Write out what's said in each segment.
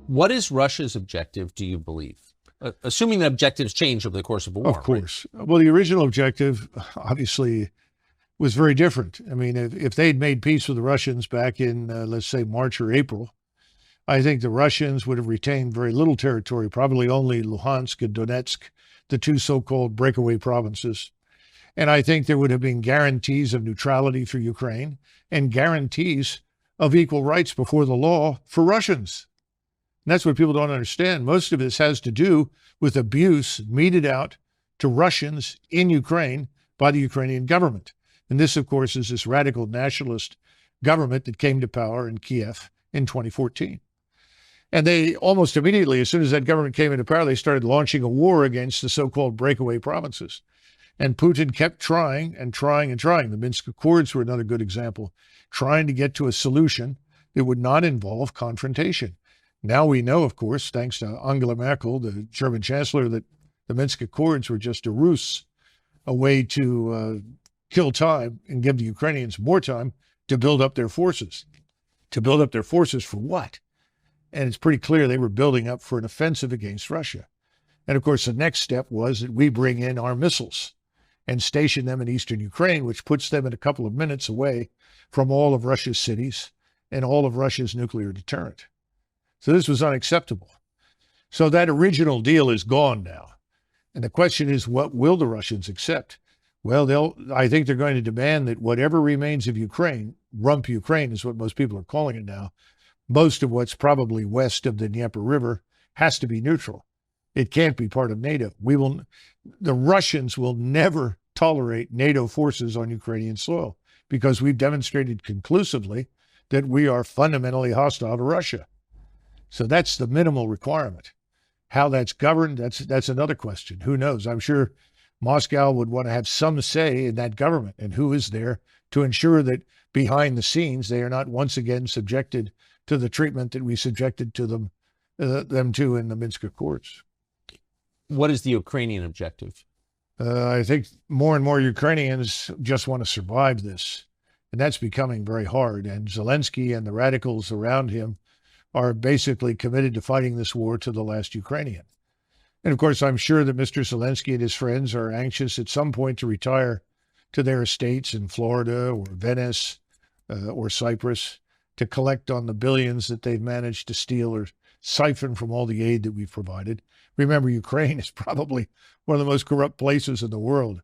What is Russia's objective, do you believe? Assuming that objectives change over the course of a war. Of course. Right? Well, the original objective, obviously, was very different. I mean, if they'd made peace with the Russians back in, let's say, March or April, I think the Russians would have retained very little territory, probably only Luhansk and Donetsk, the two so-called breakaway provinces. And I think there would have been guarantees of neutrality for Ukraine and guarantees of equal rights before the law for Russians. And that's what people don't understand. Most of this has to do with abuse meted out to Russians in Ukraine by the Ukrainian government. And this, of course, is this radical nationalist government that came to power in Kiev in 2014. And they almost immediately, as soon as that government came into power, they started launching a war against the so-called breakaway provinces. And Putin kept trying and trying and trying. The Minsk Accords were another good example, trying to get to a solution that would not involve confrontation. Now we know, of course, thanks to Angela Merkel, the German chancellor, that the Minsk Accords were just a ruse, a way to kill time and give the Ukrainians more time to build up their forces. To build up their forces for what? And it's pretty clear they were building up for an offensive against Russia. And of course, the next step was that we bring in our missiles and station them in eastern Ukraine, which puts them in a couple of minutes away from all of Russia's cities and all of Russia's nuclear deterrent. So this was unacceptable. So that original deal is gone now. And the question is, what will the Russians accept? Well, I think they're going to demand that whatever remains of Ukraine, rump Ukraine is what most people are calling it now, most of what's probably west of the Dnieper River has to be neutral. It can't be part of NATO. The Russians will never tolerate NATO forces on Ukrainian soil because we've demonstrated conclusively that we are fundamentally hostile to Russia. So that's the minimal requirement. How that's governed, that's another question. Who knows? I'm sure Moscow would want to have some say in that government and who is there to ensure that behind the scenes they are not once again subjected to the treatment that we subjected to them to in the Minsk Accords. What is the Ukrainian objective? I think more and more Ukrainians just want to survive this, and that's becoming very hard. And Zelensky and the radicals around him are basically committed to fighting this war to the last Ukrainian. And of course, I'm sure that Mr. Zelensky and his friends are anxious at some point to retire to their estates in Florida or Venice or Cyprus to collect on the billions that they've managed to steal or siphon from all the aid that we've provided. Remember, Ukraine is probably one of the most corrupt places in the world.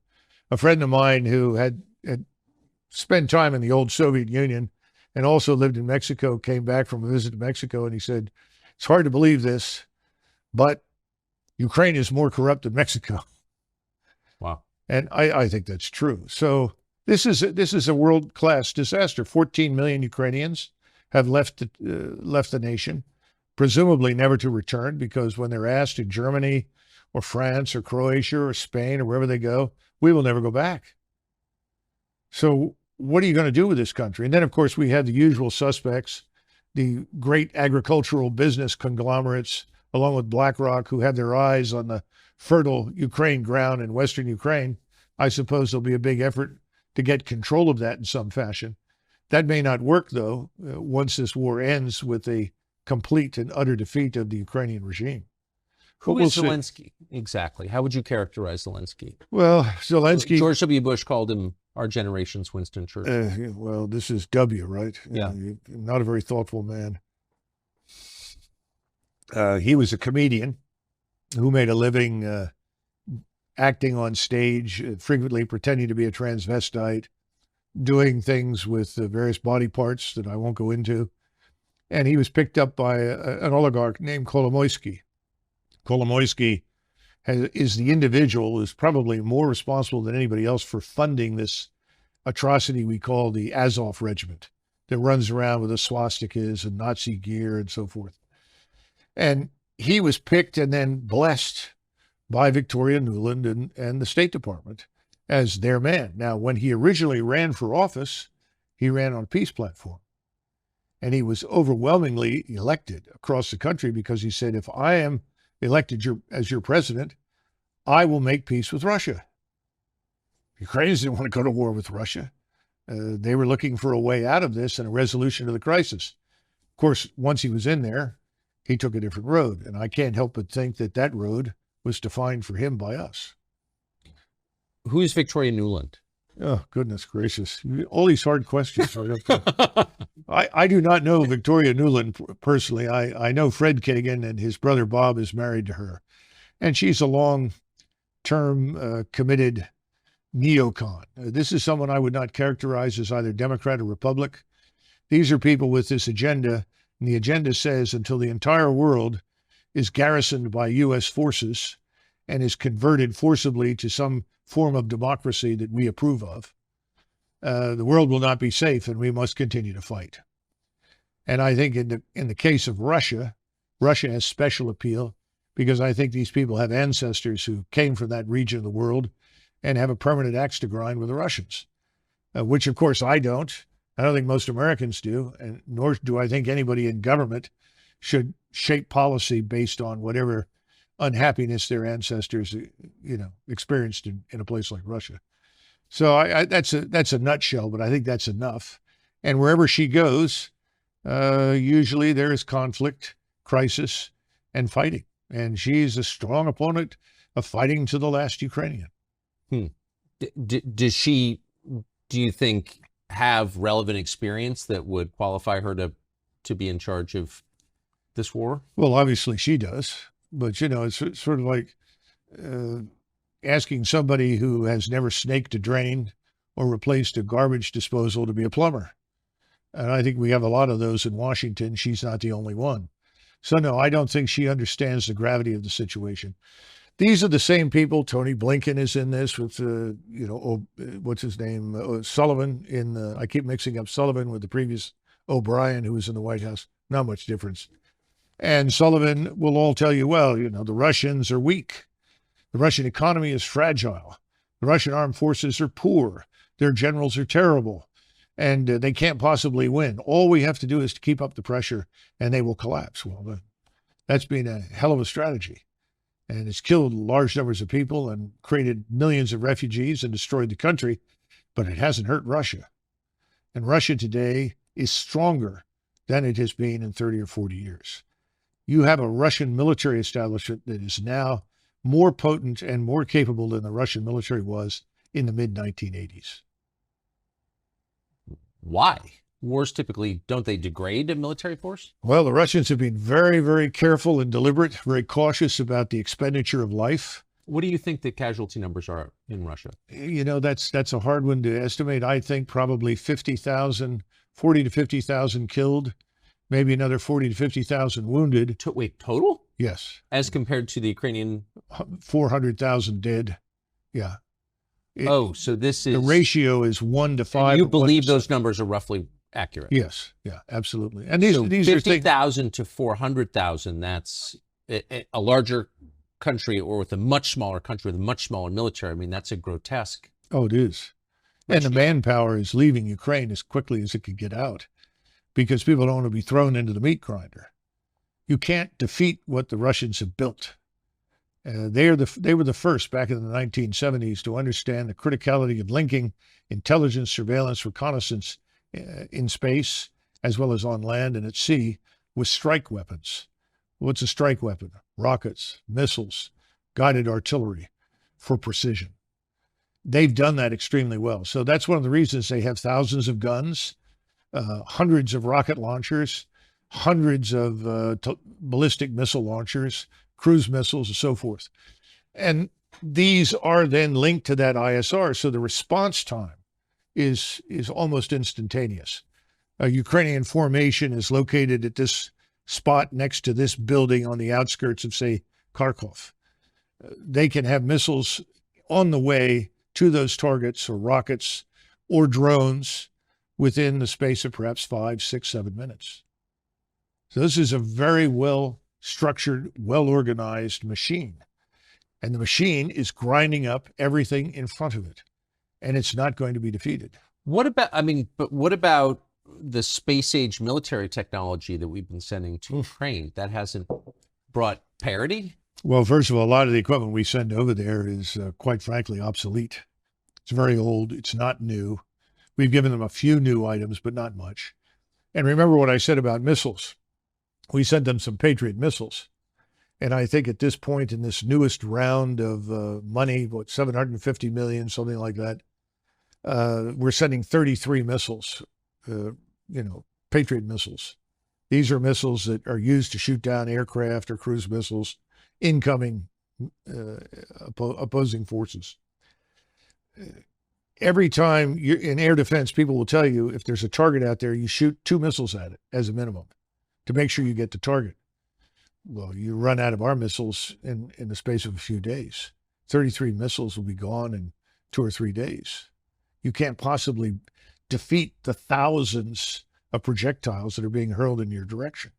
A friend of mine who had spent time in the old Soviet Union and also lived in Mexico came back from a visit to Mexico, and he said, it's hard to believe this, but Ukraine is more corrupt than Mexico. Wow. And I think that's true. So this is a world-class disaster. 14 million Ukrainians have left the nation, presumably never to return, because when they're asked in Germany or France or Croatia or Spain or wherever they go, we will never go back. So what are you going to do with this country? And then, of course, we have the usual suspects, the great agricultural business conglomerates, along with BlackRock, who have their eyes on the fertile Ukraine ground in Western Ukraine. I suppose there'll be a big effort to get control of that in some fashion. That may not work, though, once this war ends with a complete and utter defeat of the Ukrainian regime. Who is Zelensky, exactly? How would you characterize Zelensky? Well, Zelensky... George W. Bush called him our generation's Winston Churchill. Well, this is W, right? Yeah. Not a very thoughtful man. He was a comedian who made a living acting on stage, frequently pretending to be a transvestite, doing things with various body parts that I won't go into. And he was picked up by an oligarch named Kolomoisky. Kolomoisky is the individual who's probably more responsible than anybody else for funding this atrocity we call the Azov Regiment that runs around with the swastikas and Nazi gear and so forth. And he was picked and then blessed by Victoria Nuland and the State Department as their man. Now, when he originally ran for office, he ran on a peace platform. And he was overwhelmingly elected across the country because he said, if I am elected as your president, I will make peace with Russia. Ukrainians didn't want to go to war with Russia. They were looking for a way out of this and a resolution to the crisis. Of course, once he was in there, he took a different road. And I can't help but think that that road was defined for him by us. Who is Victoria Nuland? Oh, goodness gracious. All these hard questions. I do not know Victoria Nuland personally. I know Fred Kagan, and his brother Bob is married to her. And she's a long-term committed neocon. This is someone I would not characterize as either Democrat or Republican. These are people with this agenda, and the agenda says until the entire world is garrisoned by U.S. forces and is converted forcibly to some form of democracy that we approve of, the world will not be safe, and we must continue to fight. And I think in the case of Russia, Russia has special appeal because I think these people have ancestors who came from that region of the world and have a permanent axe to grind with the Russians, which of course I don't. I don't think most Americans do, and nor do I think anybody in government should shape policy based on whatever unhappiness their ancestors, experienced in a place like Russia. So that's a nutshell, but I think that's enough. And wherever she goes, usually there is conflict, crisis, and fighting. And she's a strong opponent of fighting to the last Ukrainian. Does she, do you think, have relevant experience that would qualify her to be in charge of this war? Well, obviously she does. But, it's sort of like asking somebody who has never snaked a drain or replaced a garbage disposal to be a plumber. And I think we have a lot of those in Washington. She's not the only one. So, no, I don't think she understands the gravity of the situation. These are the same people. Tony Blinken is in this with, what's his name? Sullivan I keep mixing up Sullivan with the previous O'Brien, who was in the White House. Not much difference. And Sullivan will all tell you, well, the Russians are weak. The Russian economy is fragile. The Russian armed forces are poor. Their generals are terrible. And they can't possibly win. All we have to do is to keep up the pressure and they will collapse. Well, that's been a hell of a strategy. And it's killed large numbers of people and created millions of refugees and destroyed the country, but it hasn't hurt Russia. And Russia today is stronger than it has been in 30 or 40 years. You have a Russian military establishment that is now more potent and more capable than the Russian military was in the mid-1980s. Why? Wars typically, don't they degrade a military force? Well, the Russians have been very, very careful and deliberate, very cautious about the expenditure of life. What do you think the casualty numbers are in Russia? That's a hard one to estimate. I think probably 40 to 50,000 killed, maybe another 40 to 50,000 wounded. Wait, total? Yes. As compared to the Ukrainian? 400,000 dead. Yeah. So this is... The ratio is 1 to 5. You believe those numbers are roughly accurate? Yes. Yeah, absolutely. And these are 50,000 to 400,000, that's a larger country, or with a much smaller country with a much smaller military. I mean, that's a grotesque... Oh, it is. And the manpower is leaving Ukraine as quickly as it can get out because people don't want to be thrown into the meat grinder. You can't defeat what the Russians have built. They were the first back in the 1970s to understand the criticality of linking intelligence, surveillance, reconnaissance in space, as well as on land and at sea, with strike weapons. What's a strike weapon? Rockets, missiles, guided artillery for precision. They've done that extremely well. So that's one of the reasons they have thousands of guns, hundreds of rocket launchers, hundreds of ballistic missile launchers, cruise missiles, and so forth. And these are then linked to that ISR. So the response time is almost instantaneous. A Ukrainian formation is located at this spot next to this building on the outskirts of, say, Kharkov. They can have missiles on the way to those targets, or rockets, or drones within the space of perhaps 5, 6, 7 minutes. So this is a very well-structured, well-organized machine. And the machine is grinding up everything in front of it. And it's not going to be defeated. What about the space-age military technology that we've been sending to Ukraine? That hasn't brought parity? Well, first of all, a lot of the equipment we send over there is, quite frankly, obsolete. It's very old. It's not new. We've given them a few new items, but not much. And remember what I said about missiles. we sent them some Patriot missiles. And I think at this point in this newest round of money, what, 750 million, something like that, we're sending 33 missiles, Patriot missiles. These are missiles that are used to shoot down aircraft or cruise missiles, incoming opposing forces. Every time you're in air defense, people will tell you if there's a target out there, you shoot 2 missiles at it as a minimum to make sure you get the target. Well, you run out of our missiles in the space of a few days. 33 missiles will be gone in 2 or 3 days. You can't possibly defeat the thousands of projectiles that are being hurled in your direction.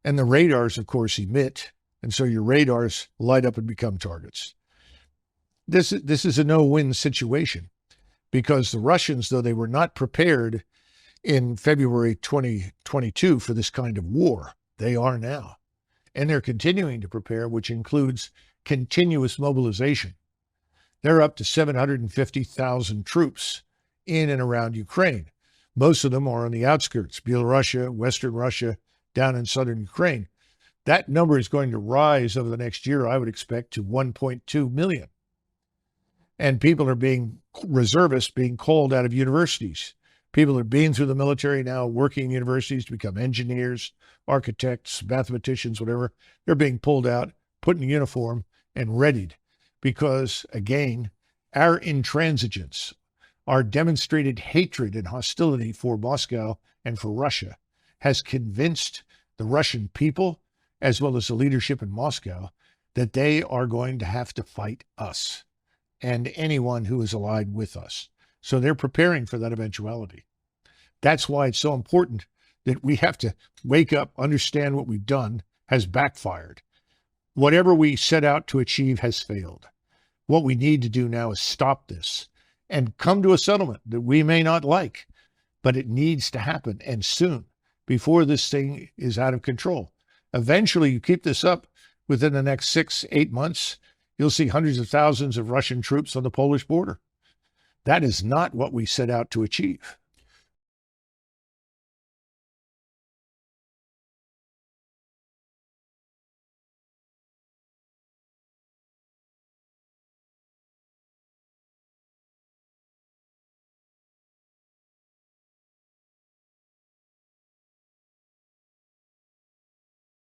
And the radars, of course, emit, and so your radars light up and become targets. This is a no-win situation because the Russians, though they were not prepared in February 2022 for this kind of war, they are now. And they're continuing to prepare, which includes continuous mobilization. They're up to 750,000 troops in and around Ukraine. Most of them are on the outskirts, Belarus, Western Russia, down in southern Ukraine. That number is going to rise over the next year, I would expect, to 1.2 million. And people are being reservists being called out of universities. People are being through the military now, working in universities to become engineers, architects, mathematicians, whatever. They're being pulled out, put in a uniform, and readied. Because, again, our intransigence, our demonstrated hatred and hostility for Moscow and for Russia has convinced the Russian people, as well as the leadership in Moscow, that they are going to have to fight us and anyone who is allied with us. So they're preparing for that eventuality. That's why it's so important that we have to wake up, understand what we've done has backfired. Whatever we set out to achieve has failed. What we need to do now is stop this and come to a settlement that we may not like, but it needs to happen, and soon, before this thing is out of control. Eventually, you keep this up within the next 6-8 months, you'll see hundreds of thousands of Russian troops on the Polish border. That is not what we set out to achieve.